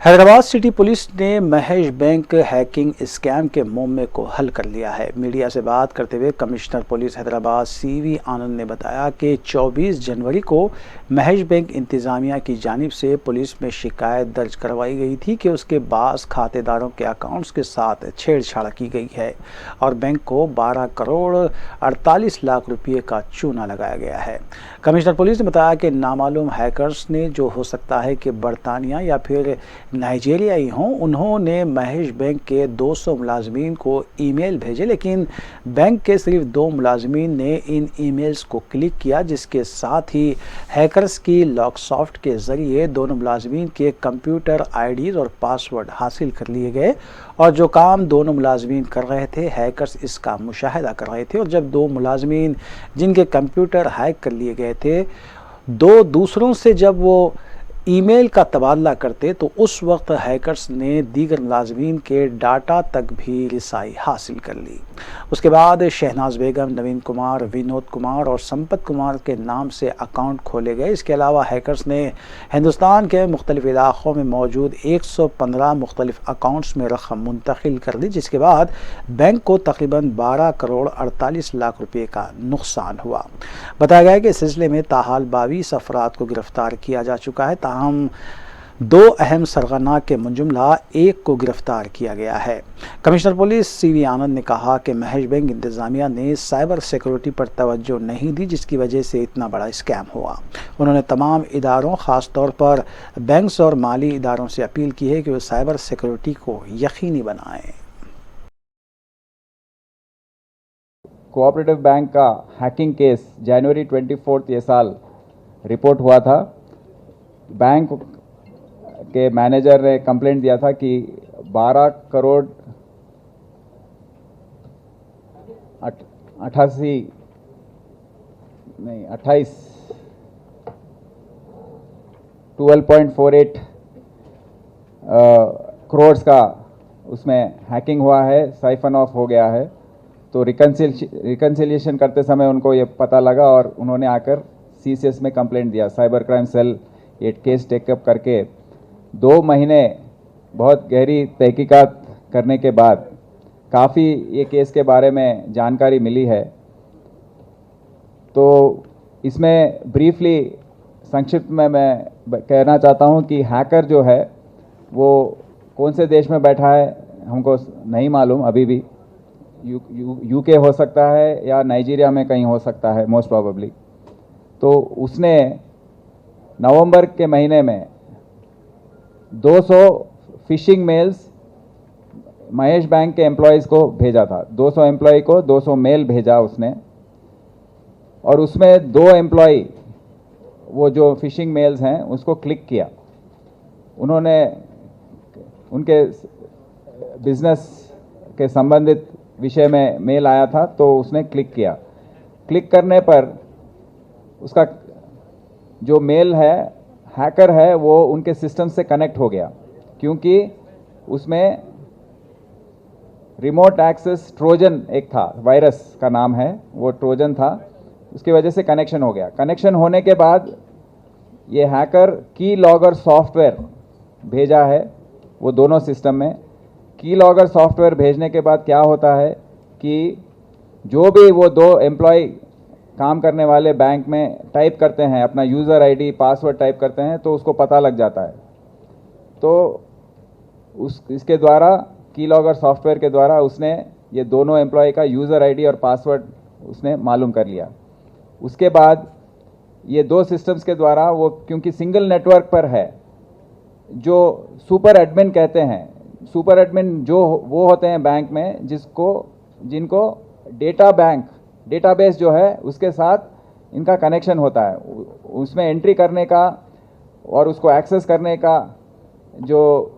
Hyderabad city police ने Mahesh bank hacking scam के मामले को हल कर लिया है। मीडिया से बात करते हुए कमिश्नर पुलिस हैदराबाद सीवी आनंद ने बताया कि 24 जनवरी को महेश बैंक इंतजामिया की जानिब से पुलिस में शिकायत दर्ज करवाई गई थी कि उसके बास खातेदारों के अकाउंट्स के साथ छेड़छाड़ की गई है और बैंक को 12 करोड़ 48 लाख रुपये का चूना लगाया गया है। कमिश्नर पुलिस ने बताया कि नामालूम हैकर्स ने, जो हो सकता है कि बरतानिया या फिर नाइजीरियाई हों, उन्होंने महेश बैंक के 200 मुलाजमीन को ईमेल भेजे, लेकिन बैंक के सिर्फ 2 मुलाजमीन ने इन ईमेल्स को क्लिक किया, जिसके साथ ही हैकर्स की लॉकसॉफ्ट के ज़रिए दोनों मुलाजमीन के कंप्यूटर आईडीज़ और पासवर्ड हासिल कर लिए गए और जो काम दोनों मुलाजमीन कर रहे थे, हैकर्स इसका मुशाहिदा कर रहे थे। और जब 2 मुलाजमीन जिनके कंप्यूटर हैक कर लिए गए थे, 2 दूसरों से जब वो ईमेल का तबादला करते तो उस वक्त हैकर्स ने दीगर मुलाजमीन के डाटा तक भी रिसाई हासिल कर ली। उसके बाद शहनाज बेगम, नवीन कुमार, विनोद कुमार और संपत कुमार के नाम से अकाउंट खोले गए। इसके अलावा हैकर्स ने हिंदुस्तान के मुख्तलिफ इलाक़ों में मौजूद 115 मुख्तलिफ अकाउंट्स में रकम मुंतकिल कर दी, जिसके बाद बैंक को तकरीबन 12 करोड़ 48 लाख रुपये का नुकसान हुआ। बताया गया कि इस सिलसिले में ताहाल 22 अफराद को गिरफ्तार किया जा चुका है। ताहम 2 अहम सरगना के मुंजुमला 1 को गिरफ्तार किया गया है। कमिश्नर पुलिस सीवी आनंद ने कहा कि महेश बैंक इंतजामिया ने साइबर सिक्योरिटी पर तवज्जो नहीं दी, जिसकी वजह से इतना बड़ा स्कैम हुआ। उन्होंने तमाम इदारों, ख़ास तौर पर बैंक्स और माली इदारों से अपील की है कि वो साइबर सिक्योरिटी को यकीनी बनाएं। कोऑपरेटिव बैंक का हैकिंग केस जनवरी 24 ये साल रिपोर्ट हुआ था। बैंक के मैनेजर ने कंप्लेंट दिया था कि 12 करोड़ 12.48 करोड़ का उसमें हैकिंग हुआ है, साइफन ऑफ हो गया है। तो रिकन्सिलिएशन करते समय उनको ये पता लगा और उन्होंने आकर सीसीएस में कंप्लेंट दिया। साइबर क्राइम सेल ये केस टेकअप करके 2 महीने बहुत गहरी तहकीकात करने के बाद काफ़ी ये केस के बारे में जानकारी मिली है। तो इसमें ब्रीफली संक्षिप्त में मैं कहना चाहता हूँ कि हैकर जो है वो कौन से देश में बैठा है हमको नहीं मालूम, अभी भी यूके हो सकता है या नाइजीरिया में कहीं हो सकता है मोस्ट प्रोबेबली। तो उसने नवंबर के महीने में 200 फिशिंग मेल्स महेश बैंक के एम्प्लॉयज़ को भेजा था। 200 एम्प्लॉय को 200 मेल भेजा उसने, और उसमें 2 एम्प्लॉय वो जो फिशिंग मेल्स हैं उसको क्लिक किया। उन्होंने उनके बिजनेस के संबंधित विषय में मेल आया था तो उसने क्लिक किया। क्लिक करने पर उसका जो मेल है, हैकर है, वो उनके सिस्टम से कनेक्ट हो गया, क्योंकि उसमें रिमोट एक्सेस ट्रोजन एक था, वायरस का नाम है, वो ट्रोजन था, उसकी वजह से कनेक्शन हो गया। कनेक्शन होने के बाद ये हैकर की लॉगर सॉफ्टवेयर भेजा है वो दोनों सिस्टम में। की लॉगर सॉफ्टवेयर भेजने के बाद क्या होता है कि जो भी वो 2 एम्प्लॉय काम करने वाले बैंक में टाइप करते हैं, अपना यूज़र आईडी पासवर्ड टाइप करते हैं, तो उसको पता लग जाता है। तो इसके द्वारा, की लॉगर सॉफ्टवेयर के द्वारा उसने ये दोनों एम्प्लॉय का यूज़र आईडी और पासवर्ड उसने मालूम कर लिया। उसके बाद ये 2 सिस्टम्स के द्वारा वो, क्योंकि सिंगल नेटवर्क पर है, जो सुपर एडमिन कहते हैं, सुपर एडमिन जो वो होते हैं बैंक में जिनको डेटाबेस जो है उसके साथ इनका कनेक्शन होता है। उसमें एंट्री करने का और उसको एक्सेस करने का जो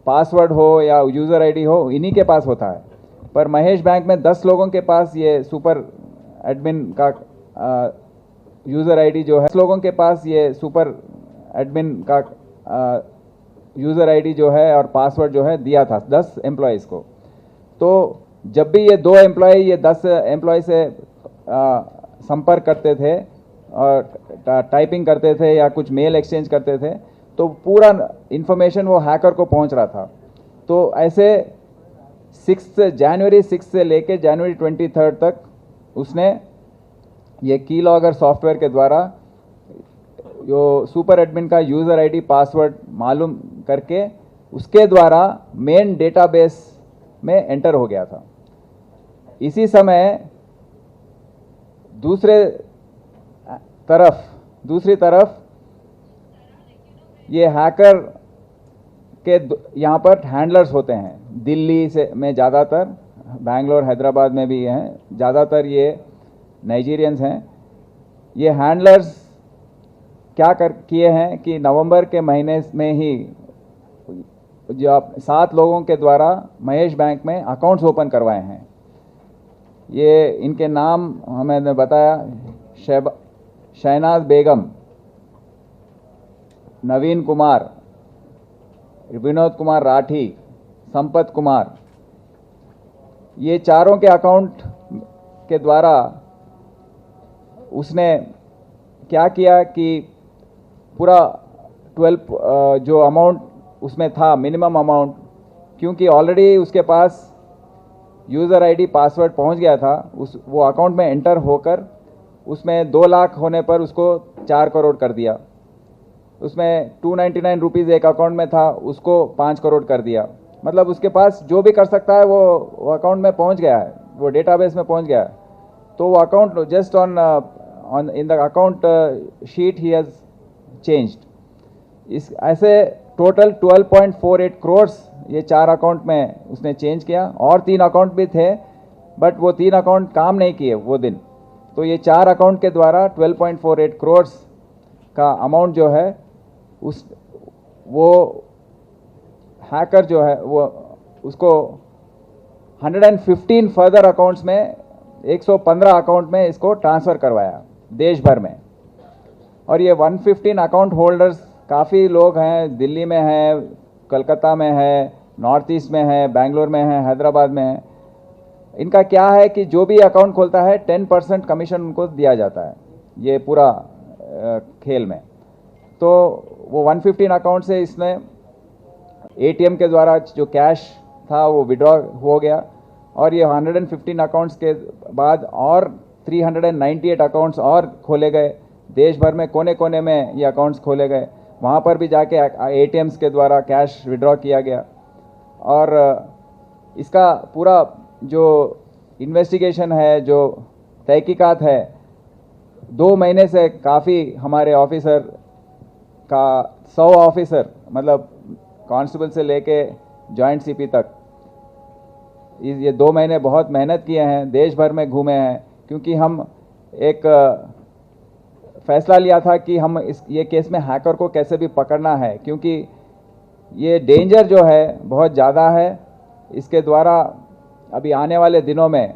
पासवर्ड हो या यूज़र आईडी हो, इन्हीं के पास होता है। पर महेश बैंक में 10 लोगों के पास ये सुपर एडमिन का यूज़र आईडी जो है, 10 लोगों के पास ये सुपर एडमिन का यूज़र आईडी जो है और पासवर्ड जो है दिया था 10 एम्प्लॉयज़ को। तो जब भी ये 2 एम्प्लॉय ये 10 एम्प्लॉय से संपर्क करते थे और टाइपिंग करते थे या कुछ मेल एक्सचेंज करते थे, तो पूरा इंफॉर्मेशन वो हैकर को पहुंच रहा था। तो ऐसे जनवरी 6 से लेके जनवरी 23 तक उसने ये कीलॉगर सॉफ्टवेयर के द्वारा जो सुपर एडमिन का यूज़र आईडी पासवर्ड मालूम करके उसके द्वारा मेन डेटाबेस में एंटर हो गया था। इसी समय दूसरी तरफ ये हैकर के यहाँ पर हैंडलर्स होते हैं दिल्ली से में ज़्यादातर, बैंगलोर हैदराबाद में भी हैं, ज़्यादातर ये नाइजीरियंस हैं। ये हैंडलर्स क्या किए हैं कि नवंबर के महीने में ही जो 7 लोगों के द्वारा महेश बैंक में अकाउंट्स ओपन करवाए हैं। ये इनके नाम हमें बताया, शहनाज बेगम, नवीन कुमार, विनोद कुमार राठी, संपत कुमार। ये चारों के अकाउंट के द्वारा उसने क्या किया कि पूरा 12 जो अमाउंट उसमें था मिनिमम अमाउंट, क्योंकि ऑलरेडी उसके पास यूज़र आईडी पासवर्ड पहुंच गया था, वो अकाउंट में एंटर होकर उसमें 2 लाख होने पर उसको 4 करोड़ कर दिया। उसमें 299 रुपीज़ एक अकाउंट में था, उसको 5 करोड़ कर दिया। मतलब उसके पास जो भी कर सकता है वो अकाउंट में पहुंच गया है, वो डेटाबेस में पहुंच गया है। तो वो account just on in the account sheet he has changed. इस ऐसे टोटल 12.48 करोड़ ये 4 अकाउंट में उसने चेंज किया। और 3 अकाउंट भी थे, बट वो 3 अकाउंट काम नहीं किए वो दिन। तो ये 4 अकाउंट के द्वारा 12.48 करोड़ का अमाउंट जो है वो हैकर जो है वो उसको 115 फर्दर अकाउंट्स में 115 अकाउंट में इसको ट्रांसफ़र करवाया देश भर में। और ये 115 अकाउंट होल्डर्स काफ़ी लोग हैं, दिल्ली में है, कलकत्ता में है, नॉर्थ ईस्ट में है, बेंगलोर में है, हैदराबाद में है। इनका क्या है कि जो भी अकाउंट खोलता है 10% कमीशन उनको दिया जाता है ये पूरा खेल में। तो वो 115 अकाउंट से इसने एटीएम के द्वारा जो कैश था वो विड्रॉ हो गया। और ये 115 अकाउंट्स के बाद और 398 अकाउंट्स और खोले गए देश भर में, कोने कोने में ये अकाउंट्स खोले गए। वहाँ पर भी जाके एटीएम्स के द्वारा कैश विड्रॉ किया गया। और इसका पूरा जो इन्वेस्टिगेशन है, जो तहकीकात है, 2 महीने से काफ़ी हमारे ऑफिसर का 100 ऑफिसर, मतलब कांस्टेबल से लेके जॉइंट सीपी तक, ये 2 महीने बहुत मेहनत किए हैं, देश भर में घूमे हैं। क्योंकि हम एक फैसला लिया था कि हम ये केस में हैकर को कैसे भी पकड़ना है, क्योंकि ये डेंजर जो है बहुत ज़्यादा है। इसके द्वारा अभी आने वाले दिनों में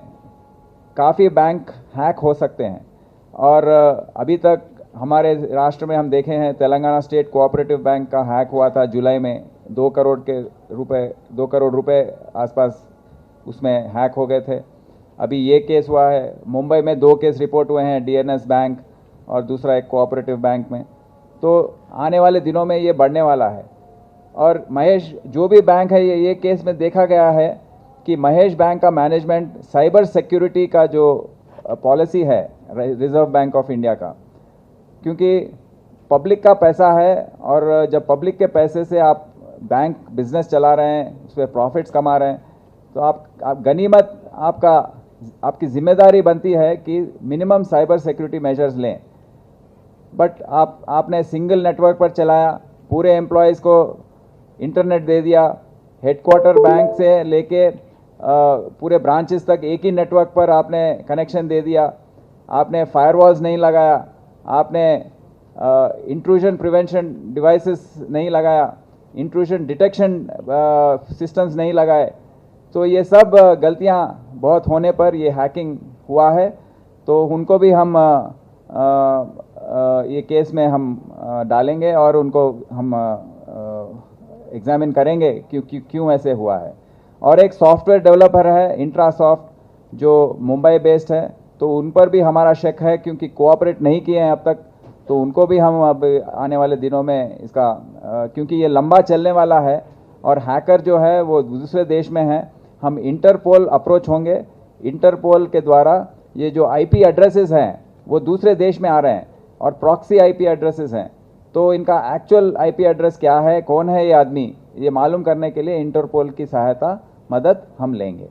काफ़ी बैंक हैक हो सकते हैं। और अभी तक हमारे राष्ट्र में हम देखे हैं, तेलंगाना स्टेट कोऑपरेटिव बैंक का हैक हुआ था जुलाई में, 2 करोड़ रुपए आसपास उसमें हैक हो गए थे। अभी ये केस हुआ है, मुंबई में 2 केस रिपोर्ट हुए हैं, डीएनएस बैंक और दूसरा एक कोऑपरेटिव बैंक में। तो आने वाले दिनों में ये बढ़ने वाला है। और महेश जो भी बैंक है, ये केस में देखा गया है कि महेश बैंक का मैनेजमेंट साइबर सिक्योरिटी का जो पॉलिसी है रिजर्व बैंक ऑफ इंडिया का, क्योंकि पब्लिक का पैसा है और जब पब्लिक के पैसे से आप बैंक बिजनेस चला रहे हैं, उस पर प्रॉफिट्स कमा रहे हैं, तो आप गनीमत आपकी जिम्मेदारी बनती है कि मिनिमम साइबर सिक्योरिटी मेजर्स लें। बट आपने सिंगल नेटवर्क पर चलाया, पूरे एम्प्लॉयज़ को इंटरनेट दे दिया, हेडक्वार्टर बैंक से लेके पूरे ब्रांचेस तक एक ही नेटवर्क पर आपने कनेक्शन दे दिया, आपने फायरवॉल्स नहीं लगाया, आपने इंट्रूजन प्रिवेंशन डिवाइसेस नहीं लगाया, इंट्रूजन डिटेक्शन सिस्टम्स नहीं लगाए। तो ये सब गलतियां बहुत होने पर ये हैकिंग हुआ है। तो उनको भी हम ये केस में हम डालेंगे और उनको हम एग्जामिन करेंगे क्यों ऐसे हुआ है। और एक सॉफ्टवेयर डेवलपर है इंट्रासॉफ्ट, जो मुंबई बेस्ड है, तो उन पर भी हमारा शक है क्योंकि कोऑपरेट नहीं किए हैं अब तक। तो उनको भी हम अब आने वाले दिनों में इसका क्योंकि ये लंबा चलने वाला है और हैकर जो है वो दूसरे देश में है, हम इंटरपोल अप्रोच होंगे। इंटरपोल के द्वारा ये जो आईपी एड्रेसेस हैं वो दूसरे देश में आ रहे हैं और प्रॉक्सी आईपी एड्रेसेस हैं, तो इनका एक्चुअल आईपी एड्रेस क्या है, कौन है ये आदमी, ये मालूम करने के लिए इंटरपोल की सहायता मदद हम लेंगे।